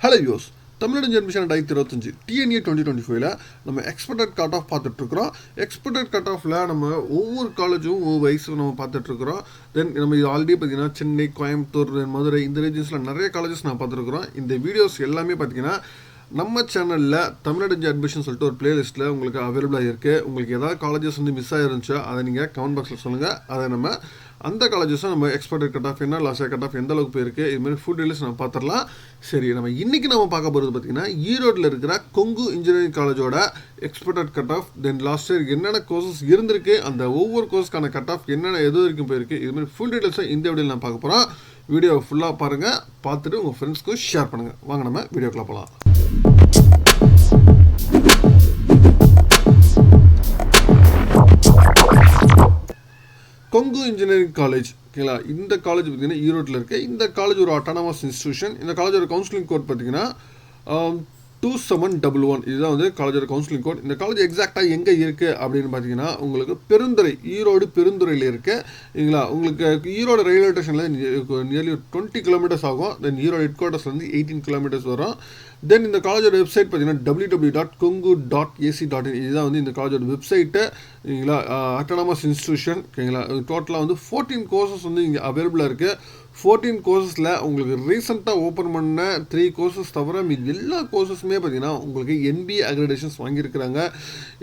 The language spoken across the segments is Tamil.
ஹலோ யூஸ் தமிழ்நாடு அட்மிஷன் 2025 டிஎன்ஏ 2025ல நம்ம எக்ஸ்பெக்டட் கட் ஆஃப் பார்த்துட்ருக்குறோம். எக்ஸ்பெக்டட் கட் ஆஃபில் நம்ம ஒவ்வொரு காலேஜும் ஒவ்வொரு வயசு நம்ம பார்த்துட்ருக்குறோம். தென் நம்ம இது ஆல்ரெடி பார்த்தீங்கன்னா சென்னை, கோயம்புத்தூர், மதுரை இந்த ரீஜன்ஸில் நிறைய காலேஜஸ் நான் பார்த்துருக்குறோம். இந்த வீடியோஸ் எல்லாமே பார்த்தீங்கன்னா நம்ம சேனலில் தமிழ்நாடு அட்மிஷன் சொல்லிட்டு ஒரு பிளேலிஸ்ட்டில் உங்களுக்கு அவைலபிளாக இருக்குது. உங்களுக்கு ஏதாவது காலேஜஸ் மிஸ் ஆகிருந்துச்சோ அதை நீங்கள் கமெண்ட் பாக்ஸில் சொல்லுங்கள். அதை நம்ம அந்த காலேஜஸும் நம்ம எக்ஸ்பெக்டட் கட் ஆஃப் என்ன, லாஸ்ட் கட் ஆஃப் எந்த அளவுக்கு போயிருக்கு, இதுமாதிரி ஃபுட் டீல்ஸ் நம்ம பார்த்துடலாம். சரி, நம்ம இன்றைக்கி நம்ம பார்க்க போகிறது பார்த்திங்கன்னா ஈரோட்டில் இருக்கிற கொங்கு இன்ஜினியரிங் காலேஜோட expected cut off, then last year என்னென்ன கோர்சஸ் இருந்திருக்கு, அந்த ஒவ்வொரு கோர்ஸ்க்கான கட் ஆஃப் என்னென்ன எது வரைக்கும் போயிருக்கு, இதுமாதிரி ஃபுல் டீட்டெயில்ஸை இந்த வீடியோவில் நான் பார்க்க போகிறோம். வீடியோ ஃபுல்லாக பாருங்கள், பார்த்துட்டு உங்கள் ஃப்ரெண்ட்ஸ்க்கும் ஷேர் பண்ணுங்கள். வாங்க நம்ம வீடியோக்குள்ளே போகலாம். கொங்கு இன்ஜினியரிங் காலேஜ், ஓகேங்களா. இந்த காலேஜ் பார்த்தீங்கன்னா ஈரோட்டில் இருக்குது. இந்த காலேஜ் ஒரு அட்டானமஸ் இன்ஸ்டியூஷன். இந்த காலேஜோட கவுன்சிலிங் கோட் பார்த்தீங்கன்னா 2711. இதுதான் வந்து காலேஜோட கவுன்சிலிங் கோட். இந்த காலேஜ் எக்ஸாக்டாக எங்கே இருக்குது அப்படின்னு பார்த்தீங்கன்னா உங்களுக்கு பெருந்துறை, ஈரோடு பெருந்துறையில் இருக்குது, இல்லைங்களா. உங்களுக்கு ஈரோடு ரயில்வே ஸ்டேஷனில் நியர்லி 20 கிலோமீட்டர்ஸ் ஆகும். தென் ஈரோடு ஹெட் குவார்ட்டர்ஸ்லேருந்து 18 கிலோமீட்டர்ஸ் வரும். தென் இந்த காலேஜோட வெப்சைட் பார்த்தீங்கன்னா www.kongu.ac.in. இதுதான் வந்து இந்த காலேஜோட வெப்சைட்டு, இல்லைங்களா. அட்டானமஸ் இன்ஸ்டியூஷன், ஓகேங்களா. டோட்டலாக வந்து 14 கோர்சஸ் வந்து இங்கே அவைலபிளாக இருக்குது. 14 கோர்சஸில் உங்களுக்கு ரீசெண்டாக ஓப்பன் பண்ண 3 கோர்சஸ் தவிர மீது எல்லா கோர்சஸுமே பார்த்தீங்கன்னா உங்களுக்கு NBA அக்ரெடிஷன்ஸ் வாங்கியிருக்கிறாங்க.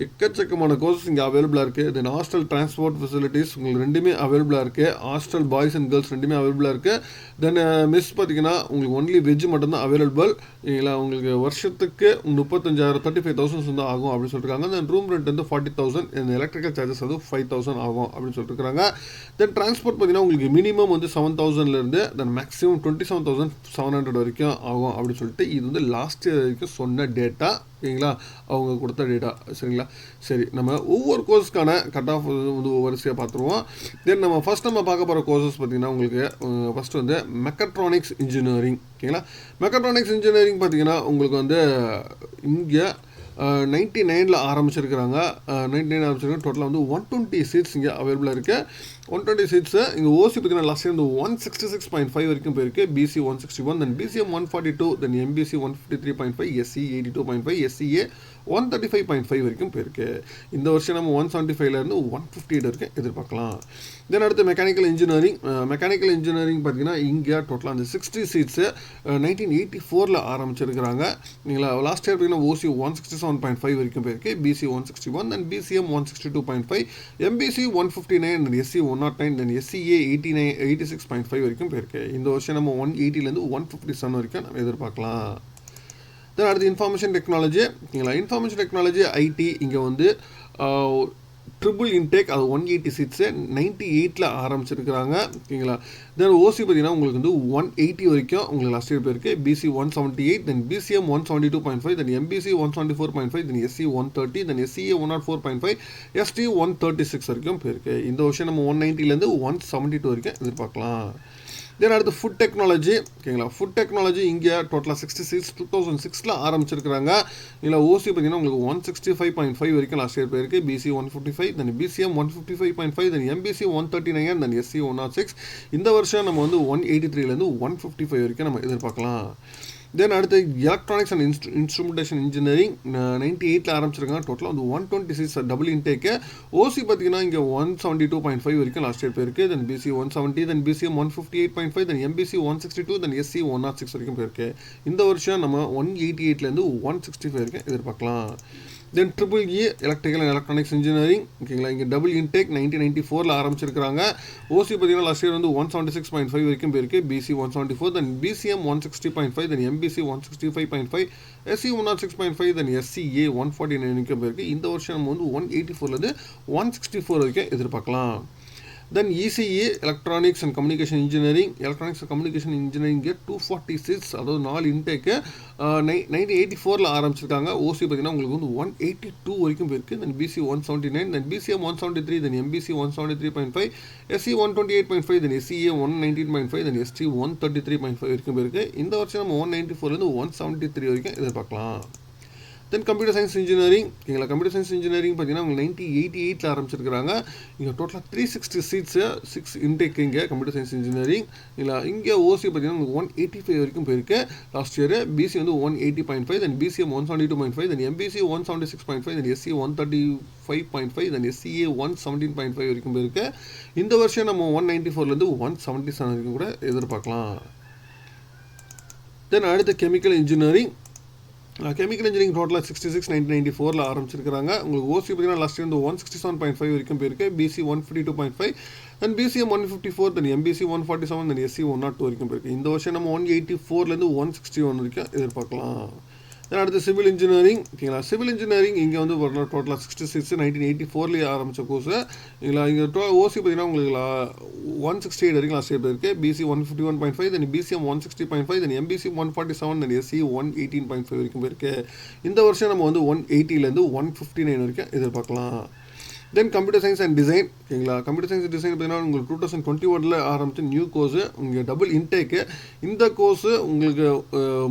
எக்கச்சக்கமான கோர்சஸ் இங்கே அவைலபிளாக இருக்குது. தென் ஹாஸ்டல் டிரான்ஸ்போர்ட் ஃபெசிலிட்டிஸ் உங்களுக்கு ரெண்டுமே அவைலபிளாக இருக்குது. ஹாஸ்டல் பாய்ஸ் அண்ட் கேர்ள்ஸ் ரெண்டுமே அவைலபிளாக இருக்குது. தென் மெஸ் பார்த்தீங்கன்னா உங்களுக்கு ஒன்லி வெஜ் மட்டும்தான் அவைலபிள், இல்லைங்களா. உங்களுக்கு வருஷத்துக்கு 35,000 வந்து ஆகும் அப்படின்னு சொல்லியிருக்காங்க. தென் ரூம் ரெண்ட் வந்து 40,000, இந்த எலக்ட்ரிக்கல் சார்ஜஸ் வந்து 5,000 ஆகும் அப்படின்னு சொல்லியிருக்காங்க. தென் டிரான்ஸ்போர்ட் பார்த்தீங்கன்னா உங்களுக்கு மினிமம் வந்து 7,000 தென் மேக்ஸிமம் 27,700 வரைக்கும் ஆகும் அப்படின்னு சொல்லிட்டு இது வந்து லாஸ்ட் இயர் வரைக்கும் சொன்ன டேட்டா, ஓகேங்களா. அவங்க கொடுத்த டேட்டா, சரிங்களா. சரி, நம்ம ஒவ்வொரு கோர்ஸ்க்கான கட் ஆஃப் வந்து வரிசையாக பார்த்துருவோம். தென் நம்ம ஃபஸ்ட் நம்ம பார்க்க போகிற கோர்சஸ் பார்த்தீங்கன்னா உங்களுக்கு ஃபஸ்ட்டு வந்து மெக்கட்ரானிக்ஸ் இன்ஜினியரிங், ஓகேங்களா. மெக்கட்ரானிக்ஸ் இன்ஜினியரிங் பார்த்தீங்கன்னா உங்களுக்கு வந்து இங்கே 99 ஆரம்பிச்சிருக்கிறாங்க. 99 ஆரம்பிச்சிருக்காங்க. டோட்டலாக வந்து 120 சீட்ஸ் இங்கே அவைலபிளாக இருக்குது. 120 சீட்ஸு இங்கே ஓசி பார்த்தீங்கன்னா லாஸ்ட் இயர் வந்து 166.5 வரைக்கும் போயிருக்கு. BC 161, தென் BCM 142, தென் MBC 153.5, SC 82.5, SCA 135.5 வரைக்கும் போயிருக்கு. இந்த வருஷம் நம்ம 175லேருந்து 158 வரைக்கும் எதிர்பார்க்கலாம். தென் அடுத்து மெக்கானிக்கல் இன்ஜினியரிங். மெக்கானிக்கல் இன்ஜினியரிங் பார்த்தீங்கன்னா இங்கே டோட்டலாக அந்த 60 சீட்ஸு 1984 ஆரம்பிச்சிருக்கிறாங்க, இல்லைங்களா. லாஸ்ட் இயர் பார்த்தீங்கன்னா OC 167.5 வரைக்கும் போயிருக்கு. BC 161, தென் BCM 162.5, MBC 159, தென் SC 109, தென் SCA 86.5 வரைக்கும் போயிருக்கு. இந்த வருஷம் நம்ம 180லேருந்து 157 வரைக்கும் நம்ம எதிர்பார்க்கலாம். தென் அடுத்து இன்ஃபர்மேஷன் டெக்னாலஜி, ஓகேங்களா. இன்ஃபர்மேஷன் டெக்னாலஜி ஐடி இங்கே வந்து ட்ரிபிள் இன்டேக், அது 180 சீட்ஸு 98 ஆரம்பிச்சிருக்கிறாங்க, ஓகேங்களா. தென் ஓசி பார்த்தீங்கன்னா உங்களுக்கு வந்து 180 வரைக்கும் உங்களுக்கு லாஸ்ட் இயர் போயிருக்கு. BC 178, தென் BCM 172.5, தென் MBC 174.5, தென் SC 130, தென் SCA 104.5, ST 136 வரைக்கும் போயிருக்கு. இந்த வருஷம் நம்ம 190லேருந்து 172 வரைக்கும் எதிர்பார்க்கலாம். தென் அடுத்து ஃபுட் டெக்னாலஜி, ஓகேங்களா. ஃபுட் டெக்னாலஜி இங்கே டோட்டலாக 60 சீட்ஸ் 2006 ஆரம்பிச்சிருக்கிறாங்க, இல்லை. ஓசி பார்த்தீங்கன்னா உங்களுக்கு 165.5 வரைக்கும் லாஸ்ட் இயர் போயிருக்கு. BC 155, தென் BCM 155.5, தென் MBC 139, தென் SC 106. இந்த வருஷம் நம்ம வந்து 183லேருந்து 155 வரைக்கும் நம்ம எதிர்பார்க்கலாம். தென் அடுத்து எலக்ட்ரானிக்ஸ் அண்ட் இன்ஸ்ட்ருமெண்டேஷன் இன்ஜினியரிங் 98 ஆரம்பிச்சிருக்காங்க. டோட்டலாக வந்து 120 சீட்ஸ் டபுள் இன்டேக்கு. ஓசி பார்த்தீங்கன்னா இங்கே 172.5 வரைக்கும் லாஸ்ட் இயர் போயிருக்கு. தென் BC 170, தென் BCM 158.5, தென் MBC 162, தென் SC 106 வரைக்கும் போயிருக்கு. இந்த வருஷம் நம்ம 188லேருந்து 165 வரைக்கும் எதிர்பார்க்கலாம். Then triple E electrical and electronics engineering, ஓகேங்களா. இங்கே டபுள் இன்டேக் 1994 ஆரம்பிச்சிருக்காங்க. ஓசி பார்த்தீங்கன்னா லாஸ்ட் இயர் வந்து 176.5 வரைக்கும் போயிருக்கு. BC 174, தென் BCM 160.5, தென் MBC 165.5, SC 106.5, தென் SCA 149 வரைக்கும் போயிருக்கு. இந்த வருஷம் நம்ம வந்து 184லேருந்து 164 வரைக்கும் எதிர்பார்க்கலாம். Then ECE electronics and communication engineering, electronics and communication இன்ஜினியரிங்கு 240 சீட்ஸ், அதாவது 4 இன்டேக்கு 1984 ஆரம்பிச்சிருக்காங்க. ஓசி பார்த்தீங்கன்னா உங்களுக்கு வந்து 182 வரைக்கும் போயிருக்கு. தென் BC 179, தென் BCM 173, தென் MBC 173.5, SC 128.5, தென் SCA 119.5, தென் ST 133.5 வரைக்கும் போயிருக்கு. இந்த வருஷம் நம்ம 194லேருந்து 173 வரைக்கும் எதிர்பார்க்கலாம். தென் கம்ப்யூட்டர் சயின்ஸ் இன்ஜினியரிங் ஓகேங்களா. கம்ப்யூட்டர் சயின்ஸ் இன்ஜினியரிங் பார்த்தீங்கன்னா உங்களுக்கு 1988 ஆரம்பிச்சிருக்கிறாங்க. இங்கே டோட்டலாக 360 சீட்ஸு 6 இன்டேக் இங்கே கம்ப்யூட்டர் சயின்ஸ் இன்ஜினியரிங் இல்லை. இங்கே ஓசி பார்த்தீங்கன்னா உங்களுக்கு 185 வரைக்கும் போயிருக்கு லாஸ்ட் இயர். பிசி வந்து 180.5, then BCM 172.5, then MBC 176.5, then SC 135.5, then SCA 117.5 வரைக்கும் போயிருக்கு. இந்த வருஷம் நம்ம 194லேருந்து 177 வரைக்கும் கூட எதிர்பார்க்கலாம். தென் அடுத்த கெமிக்கல் இன்ஜினியரிங் டோட்டலாக 66 1994 ஆரம்பிச்சிருக்கிறாங்க. உங்களுக்கு ஓசி பார்த்தீங்கன்னா லாஸ்ட் இயர் வந்து 167.5 வரைக்கும் போயிருக்கு. BC 152.5, then BCM 154, then MBC 147, then SC 102 வரைக்கும் போயிருக்கு. இந்த வருஷம் நம்ம 184லேருந்து 161 வரைக்கும் எதிர்பார்க்கலாம். தென் அடுத்து சிவில் இன்ஜினியரிங் ஓகேங்களா. சிவில் இன்ஜினியரிங் இங்கே வந்து டோட்டலாக 66 1984 ஆரம்பித்த கோர்ஸு இல்லைங்களா. இங்கே ஓசி பார்த்தீங்கன்னா உங்களுக்கு 168 வரைக்கும் லாஸ்ட் இயர் போயிருக்கு. BC 151.5, then BCM 160.5, then MBC 147, then SC 118.5 வரைக்கும் போயிருக்கு. இந்த வருஷம் நம்ம வந்து 180லேருந்து 159 வரைக்கும் எதிர்பார்க்கலாம். Then computer science and design ஓகேங்களா. கம்ப்யூட்டர் சயின்ஸ் டிசைன் பார்த்தீங்கன்னா உங்களுக்கு 2021 ஆரம்பித்த நியூ கோர்ஸு. உங்களுக்கு டபுள் இன்டேக்கு. இந்த கோர்ஸு உங்களுக்கு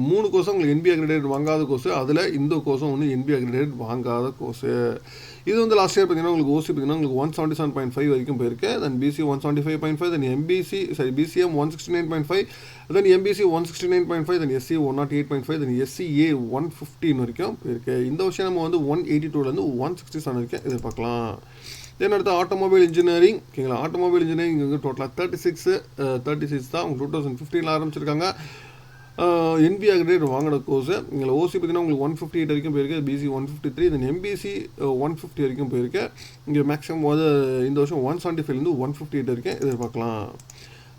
3 கோர்ஸும் உங்களுக்கு என்பி அக்ரிடேட் வாங்காத கோர்ஸு. அதில் இந்த கோர்ஸும் ஒன்று என்பி அக்ரிடேட் வாங்காத கோர்ஸு. இது வந்து லாஸ்ட் இயர் பார்த்தீங்கன்னா உங்களுக்கு ஓசி பார்த்தீங்கன்னா உங்களுக்கு 177.5 வரைக்கும் போயிருக்கு. Then BC 175.5, then BCM 169.5, then MBC 169.5, then SC 108.5, then SCA 115 வரைக்கும் போயிருக்கு. இந்த வருஷம் நம்ம வந்து 182லேருந்து 167 வரைக்கும் எதிர்பார்க்கலாம். தென் அடுத்து ஆட்டோமொபைல் இன்ஜினியரிங் ஓகேங்களா. ஆட்டோமொபைல் இன்ஜினியரிங் இங்கே டோட்டலாக 36 தான் உங்களுக்கு 2015 ஆரம்பிச்சிருக்காங்க. என்பி அக்ரிடேட் வாங்கின கோர்ஸு இங்கே ஓசி பார்த்தீங்கன்னா உங்களுக்கு 158 வரைக்கும் போயிருக்கு. பிசி 153, தென் எம்பிசி 150 வரைக்கும் போயிருக்கு. இங்கே மேக்ஸிமம் வந்து இந்த வருஷம் 175லேருந்து 158 வரைக்கும் எதிர்பார்க்கலாம்.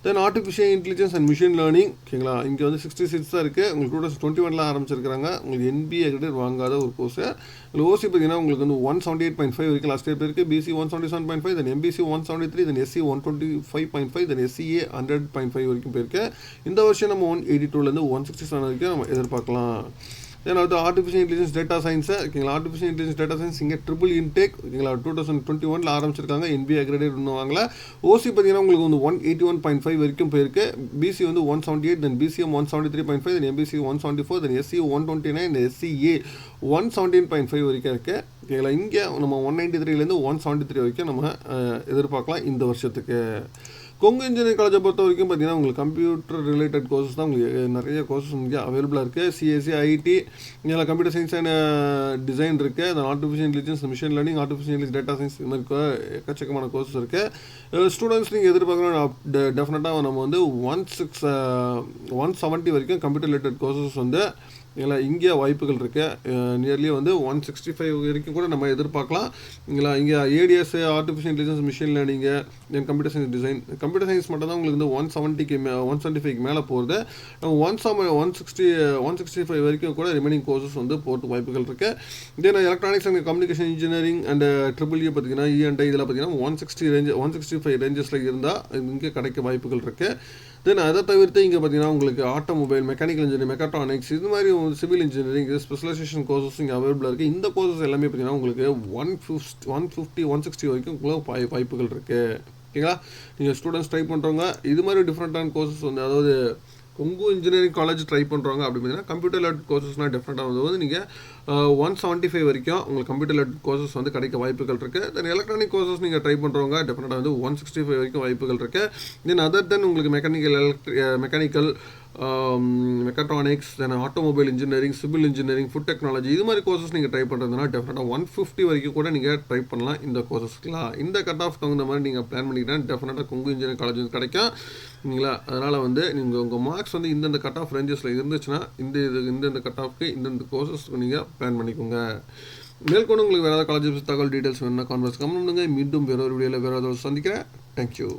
தென் artificial intelligence and machine learning ஓகேங்களா. இங்கே வந்து 66 தான் இருக்குது. உங்களுக்கு 2021 ஆரம்பிச்சிருக்கிறாங்க. உங்களுக்கு என்பி அக்ரிடேட் வாங்காத ஒரு கோர்ஸு. இதில் ஓசி பார்த்தீங்கன்னா உங்களுக்கு வந்து 178.5 வரைக்கும் லாஸ்ட் இயர் போயிருக்கு. BC 177.5, then MBC 173, then SC 125.5, then SCA 100.5 வரைக்கும் போயிருக்கு. இந்த வருஷம் நம்ம 182லேருந்து 167 வரைக்கும் நம்ம எதிர்பார்க்கலாம். தென் அடுத்து ஆர்டிஃபிஷியல் இன்டெலிஜென்ஸ் டேட்டா சயின்ஸ் ஓகேங்களா. ஆர்டிஃபிஷியல் இன்டெலிஜென்ஸ் டேட்டா சயின்ஸ் இங்கே ட்ரிபிள் இன்டேக் ஓகேங்களா. 2021 ஆரம்பிச்சிருக்காங்க. என்பி அக்ரிடேட் ஒன்று வாங்கல. ஓசி பார்த்தீங்கன்னா உங்களுக்கு வந்து 181.5 வரைக்கும் போயிருக்கு. பிசி வந்து 178, then BCM 173.5, then MBC 174, then SC 129, then SCA 117.5 வரைக்கும் இருக்குது ஓகேங்களா. இங்கே நம்ம 193லேருந்து 173 வரைக்கும் நம்ம எதிர்பார்க்கலாம் இந்த வருஷத்துக்கு. கொங்கு இன்ஜினியரிங் காலேஜை பொறுத்த வரைக்கும் பார்த்தீங்கன்னா உங்களுக்கு கம்ப்யூட்டர் ரிலேட்டட் கோர்சஸ் தான் உங்களுக்கு நிறைய கோர்சஸ் இங்கே அவைலபிளாக இருக்குது. சிஎஸ்சி, ஐடி, இங்கே கம்ப்யூட்டர் சயின்ஸ் அண்ட் டிசைன் இருக்குது. அந்த artificial intelligence, machine learning, artificial intelligence, data science இது மாதிரி எக்கச்சக்கமான கோர்சஸ் இருக்குது. ஸ்டூடெண்ட்ஸ் நீங்கள் எதிர்பார்க்கணும் டெஃபினட்டாக நம்ம வந்து 170 வரைக்கும் கம்ப்யூட்டர் ரிலேட்டட் கோர்சஸ் வந்து இல்லை இங்கே வாய்ப்புகள் இருக்குது. நியர்லி வந்து 165 வரைக்கும் கூட நம்ம எதிர்பார்க்கலாம். இங்கே ADS, artificial intelligence, machine learning, then computer science design. Computer science மட்டும் தான் உங்களுக்கு வந்து 175க்கு மேலே போகிறது. நம்ம 165 வரைக்கும் கூட ரிமைனிங் கோர்சஸ் வந்து போட்டு வாய்ப்புகள் இருக்குது. தென் electronics and communication engineering and triple பார்த்தீங்கன்னா இ&ஐ இதில் பார்த்தீங்கன்னா 165 ரேஞ்சஸில் இருந்தால் இங்கே கிடைக்க வாய்ப்புகள் இருக்குது. தென் அதை தவிர்த்து இங்கே பார்த்தீங்கன்னா உங்களுக்கு ஆட்டோமொபைல், மெக்கானிக்கல் இன்ஜினியரிங், மெக்காட்ரானிக்ஸ் இது மாதிரி சிவில் இன்ஜினியரிங் ஸ்பெஷலைசேஷன் கோர்சஸ் இங்கே அவைலபிளாக இருக்குது. இந்த கோர்சஸ் எல்லாமே பார்த்தீங்கன்னா உங்களுக்கு 150 160 வரைக்கும் வாய்ப்புகள் இருக்குது ஓகேங்களா. நீங்கள் ஸ்டூடெண்ட்ஸ் ட்ரை பண்ணுறவங்க இது மாதிரி டிஃப்ரெண்ட்டான கோர்சஸ் வந்து அதாவது கொங்கு இன்ஜினியரிங் காலேஜ் ட்ரை பண்ணுறவங்க அப்படி பார்த்தீங்கன்னா கம்ப்யூட்டர் லேட் கோர்சஸ்னால் டிஃப்ரெண்ட்டாக வந்து நீங்கள் 175 வரைக்கும் உங்களுக்கு கம்ப்யூட்டர் லேட் கோர்சஸ் வந்து கிடைக்க வாய்ப்புகள் இருக்குது. தென் எலக்ட்ரானிக் கோர்சஸ் நீங்கள் ட்ரை பண்ணுறவங்க டெஃபினட்டாக வந்து 165 வரைக்கும் வாய்ப்புகள் இருக்குது. தென் அதர் தென் உங்களுக்கு mechanical mechatronics, then automobile engineering, civil engineering, food technology இது மாதிரி கோர்சஸ் நீங்கள் ட்ரை பண்ணுறதுனா டெஃபினட்டாக 150 வரைக்கும் கூட நீங்கள் ட்ரை பண்ணலாம் இந்த கோர்சஸ்க்குலாம். இந்த கட் ஆஃப் தகுந்த மாதிரி நீங்கள் பிளான் பண்ணிக்கிட்டா டெஃபினட்டாக கொங்கு இன்ஜினியரிங் காலேஜ் வந்து கிடைக்கும் இல்லைங்களா. அதனால் வந்து நீங்கள் உங்கள் மார்க்ஸ் வந்து இந்தந்த கட் ஆஃப் ரேஞ்சஸில் இருந்துச்சுன்னா இந்த கட் ஆஃப்க்கு இந்தந்த கோர்சஸ்க்கு நீங்கள் பிளான் பண்ணிக்கோங்க. மேற்கொண்டு உங்களுக்கு வேறு ஏதாவது காலேஜ் தகவல் டீட்டெயில்ஸ் வேணும்னா கான்வர்ஸ் கமெண்ட் பண்ணுங்கள். மீண்டும் வேற ஒரு வீடியோவில் வேறு ஏதாவது சந்திக்கிறேன். தேங்க்யூ.